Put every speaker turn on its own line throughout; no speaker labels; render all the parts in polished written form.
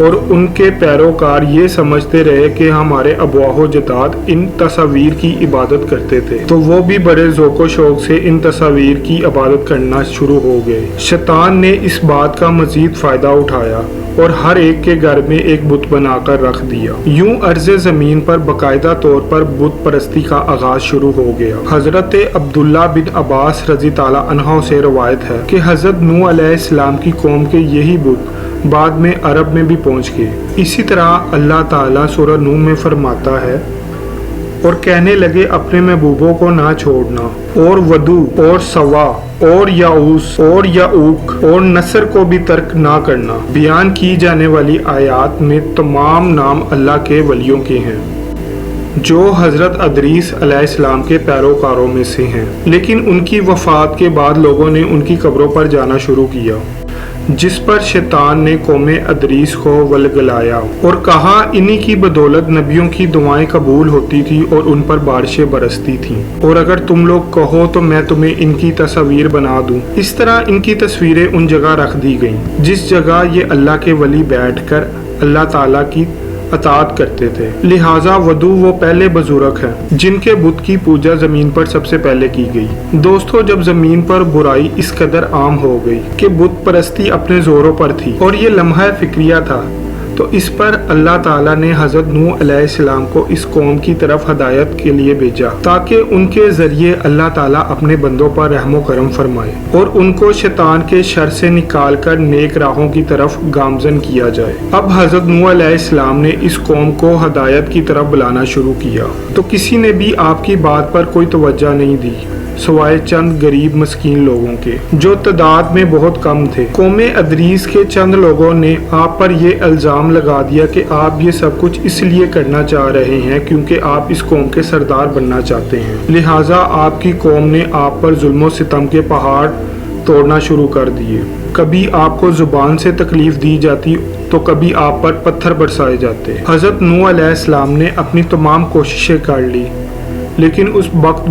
اور ان کے پیروکار یہ سمجھتے رہے کہ ہمارے ابواہ و جداد ان تصاویر کی عبادت کرتے تھے، تو وہ بھی بڑے ذوق و شوق سے ان تصاویر کی عبادت کرنا شروع ہو گئے۔ شیطان نے اس بات کا مزید فائدہ اٹھایا اور ہر ایک کے گھر میں ایک بت بنا کر رکھ دیا۔ یوں ارض زمین پر باقاعدہ طور پر بت پرستی کا آغاز شروع ہو گیا۔ حضرت عبداللہ بن عباس رضی تعالیٰ عنہ سے روایت ہے کہ حضرت نوح علیہ السلام کی قوم کے یہی بت بعد میں عرب میں بھی پہنچ گئے۔ اسی طرح اللہ تعالیٰ سورہ نوح میں فرماتا ہے، اور کہنے لگے اپنے محبوبوں کو نہ چھوڑنا، اور ودو اور سوا اور یعوس اور یعوق اور نصر کو بھی ترک نہ کرنا۔ بیان کی جانے والی آیات میں تمام نام اللہ کے ولیوں کے ہیں جو حضرت ادریس علیہ السلام کے پیروکاروں میں سے ہیں، لیکن ان کی وفات کے بعد لوگوں نے ان کی قبروں پر جانا شروع کیا، جس پر شیطان نے قوم ادریس کو ولگلایا اور کہا انہی کی بدولت نبیوں کی دعائیں قبول ہوتی تھی اور ان پر بارشیں برستی تھیں، اور اگر تم لوگ کہو تو میں تمہیں ان کی تصاویر بنا دوں۔ اس طرح ان کی تصویریں ان جگہ رکھ دی گئیں جس جگہ یہ اللہ کے ولی بیٹھ کر اللہ تعالیٰ کی اطاعت کرتے تھے، لہٰذا ودو وہ پہلے بزرگ ہیں جن کے بت کی پوجا زمین پر سب سے پہلے کی گئی۔ دوستو، جب زمین پر برائی اس قدر عام ہو گئی کہ بت پرستی اپنے زوروں پر تھی اور یہ لمحہ فکریہ تھا، تو اس پر اللہ تعالیٰ نے حضرت نوح علیہ السلام کو اس قوم کی طرف ہدایت کے لیے بھیجا تاکہ ان کے ذریعے اللہ تعالیٰ اپنے بندوں پر رحم و کرم فرمائے اور ان کو شیطان کے شر سے نکال کر نیک راہوں کی طرف گامزن کیا جائے۔ اب حضرت نوح علیہ السلام نے اس قوم کو ہدایت کی طرف بلانا شروع کیا تو کسی نے بھی آپ کی بات پر کوئی توجہ نہیں دی سوائے چند غریب مسکین لوگوں کے جو تعداد میں بہت کم تھے۔ قوم ادریس کے چند لوگوں نے آپ پر یہ الزام لگا دیا کہ آپ یہ سب کچھ اس لیے کرنا چاہ رہے ہیں کیونکہ آپ اس قوم کے سردار بننا چاہتے ہیں، لہٰذا آپ کی قوم نے آپ پر ظلم و ستم کے پہاڑ توڑنا شروع کر دیے۔ کبھی آپ کو زبان سے تکلیف دی جاتی تو کبھی آپ پر پتھر برسائے جاتے۔ حضرت نوح علیہ السلام نے اپنی تمام کوششیں کر لی، لیکن اس وقت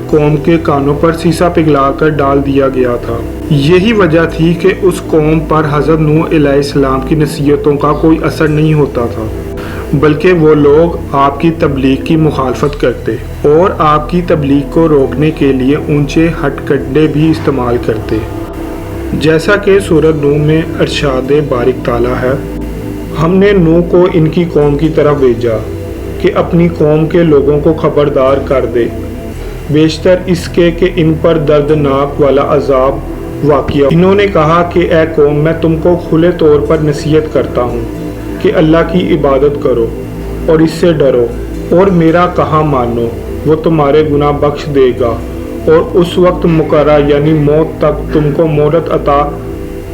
قوم کے کانوں پر سیسا پگھلا کر ڈال دیا گیا تھا۔ یہی وجہ تھی کہ اس قوم پر حضرت نوح علیہ السلام کی نصیحتوں کا کوئی اثر نہیں ہوتا تھا، بلکہ وہ لوگ آپ کی تبلیغ کی مخالفت کرتے اور آپ کی تبلیغ کو روکنے کے لیے اونچے ہتھ کنڈے بھی استعمال کرتے، جیسا کہ سورۃ نوح میں ارشاد بارک تعالیٰ ہے، ہم نے نوح کو ان کی قوم کی طرف بھیجا کہ اپنی قوم کے لوگوں کو خبردار کر دے، بیشتر اس کے کہ ان پر دردناک والا عذاب واقع۔ انہوں نے کہا کہ اے قوم، میں تم کو کھلے طور پر نصیحت کرتا ہوں کہ اللہ کی عبادت کرو اور اس سے ڈرو اور میرا کہا مانو، وہ تمہارے گناہ بخش دے گا اور اس وقت مقررہ یعنی موت تک تم کو مہلت عطا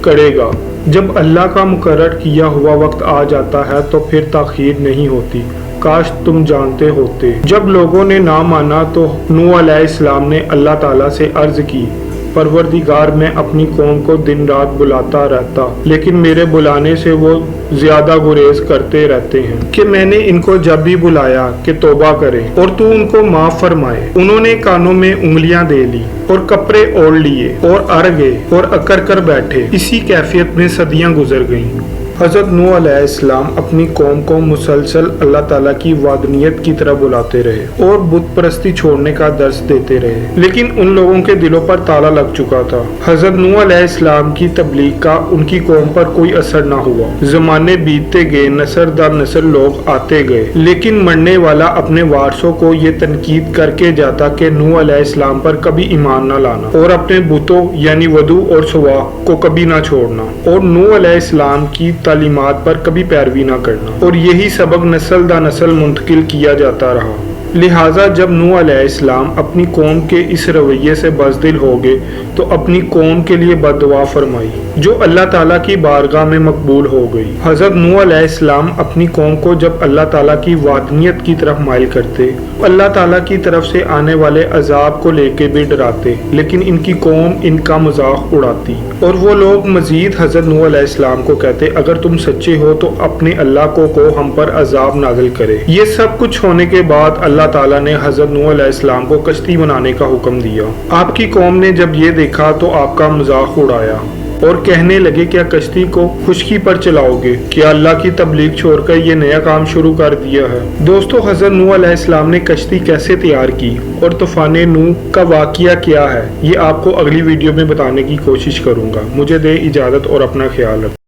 کرے گا۔ جب اللہ کا مقرر کیا ہوا وقت آ جاتا ہے تو پھر تاخیر نہیں ہوتی، کاش تم جانتے ہوتے۔ جب لوگوں نے نہ مانا تو نوح علیہ السلام نے اللہ تعالیٰ سے عرض کی، پروردگار، میں اپنی قوم کو دن رات بلاتا رہتا لیکن میرے بلانے سے وہ زیادہ گریز کرتے رہتے ہیں کہ میں نے ان کو جب بھی بلایا کہ توبہ کریں اور تو ان کو معاف فرمائے، انہوں نے کانوں میں انگلیاں دے لی اور کپڑے اوڑھ لیے اور اڑ گئے اور اکڑ کر بیٹھے۔ اسی کیفیت میں صدیاں گزر گئیں۔ حضرت نوح علیہ السلام اپنی قوم کو مسلسل اللہ تعالیٰ کی وحدانیت کی طرف بلاتے رہے اور بت پرستی چھوڑنے کا درس دیتے رہے، لیکن ان لوگوں کے دلوں پر تالا لگ چکا تھا۔ حضرت نوح علیہ السلام کی تبلیغ کا ان کی قوم پر کوئی اثر نہ ہوا۔ زمانے بیتتے گئے، نسل در نسل لوگ آتے گئے، لیکن مرنے والا اپنے وارثوں کو یہ تنقید کر کے جاتا کہ نوح علیہ السلام پر کبھی ایمان نہ لانا اور اپنے بتوں یعنی ودو اور سوا کو کبھی نہ چھوڑنا اور نوح علیہ السلام کی تعلیمات پر کبھی پیروی نہ کرنا، اور یہی سبق نسل دا نسل منتقل کیا جاتا رہا۔ لہٰذا جب نوح علیہ السلام اپنی قوم کے اس رویے سے بزدل ہو گئے تو اپنی قوم کے لیے بد دعا فرمائی جو اللہ تعالیٰ کی بارگاہ میں مقبول ہو گئی۔ حضرت نوح علیہ السلام اپنی قوم کو جب اللہ تعالیٰ کی وحدانیت کی طرف مائل کرتے، اللہ تعالیٰ کی طرف سے آنے والے عذاب کو لے کے بھی ڈراتے، لیکن ان کی قوم ان کا مذاق اڑاتی، اور وہ لوگ مزید حضرت نوح علیہ السلام کو کہتے، اگر تم سچے ہو تو اپنے اللہ کو ہم پر عذاب نازل کرے۔ یہ سب کچھ ہونے کے بعد اللہ تعالیٰ نے حضرت نوح علیہ السلام کو کشتی بنانے کا حکم دیا۔ آپ کی قوم نے جب یہ دیکھا تو آپ کا مذاق اڑایا اور کہنے لگے کیا کشتی کو خشکی پر چلاؤ گے؟ کیا اللہ کی تبلیغ چھوڑ کر یہ نیا کام شروع کر دیا ہے؟ دوستو، حضرت نوح علیہ السلام نے کشتی کیسے تیار کی اور طوفان نوح کا واقعہ کیا ہے، یہ آپ کو اگلی ویڈیو میں بتانے کی کوشش کروں گا۔ مجھے دیں اجازت اور اپنا خیال رکھیں۔